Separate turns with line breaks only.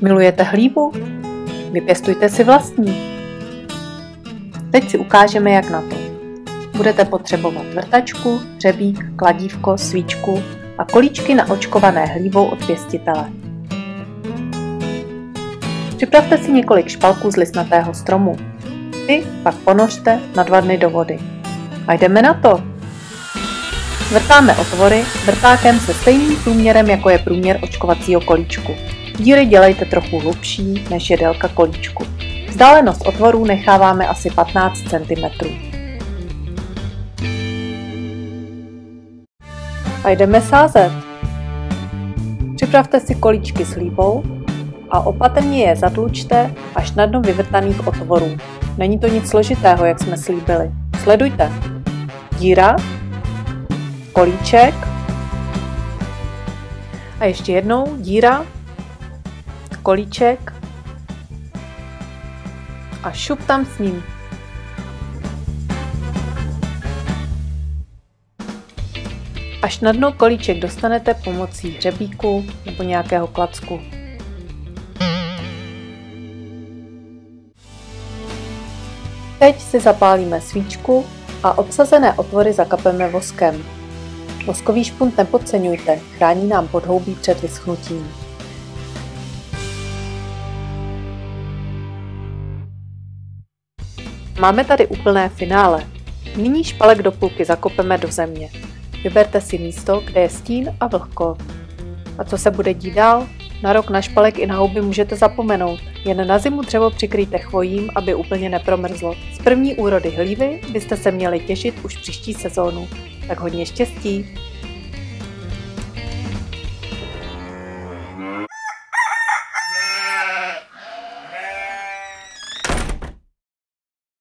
Milujete hlívu? Vypěstujte si vlastní. Teď si ukážeme, jak na to. Budete potřebovat vrtačku, hřebík, kladívko, svíčku a kolíčky naočkované hlívou od pěstitele. Připravte si několik špalků z listnatého stromu. Ty pak ponořte na 2 dny do vody. A jdeme na to! Vrtáme otvory vrtákem se stejným průměrem, jako je průměr očkovacího kolíčku. Díry dělejte trochu hlubší, než je délka kolíčku. Vzdálenost otvorů necháváme asi 15 cm. A jdeme sázet. Připravte si kolíčky s hlívou a opatrně je zatlučte až na dno vyvrtaných otvorů. Není to nic složitého, jak jsme slíbili. Sledujte. Díra, kolíček a ještě jednou díra, kolíček a šup tam s ním. Až na dno kolíček dostanete pomocí hřebíku nebo nějakého klacku. Teď si zapálíme svíčku a obsazené otvory zakapeme voskem. Voskový špunt nepodceňujte, chrání nám podhoubí před vyschnutím. Máme tady úplné finále. Nyní špalek do půlky zakopeme do země. Vyberte si místo, kde je stín a vlhko. A co se bude dít dál? Na rok na špalek i na houby můžete zapomenout. Jen na zimu dřevo přikryjte chvojím, aby úplně nepromrzlo. Z první úrody hlívy byste se měli těšit už příští sezónu. Tak hodně štěstí!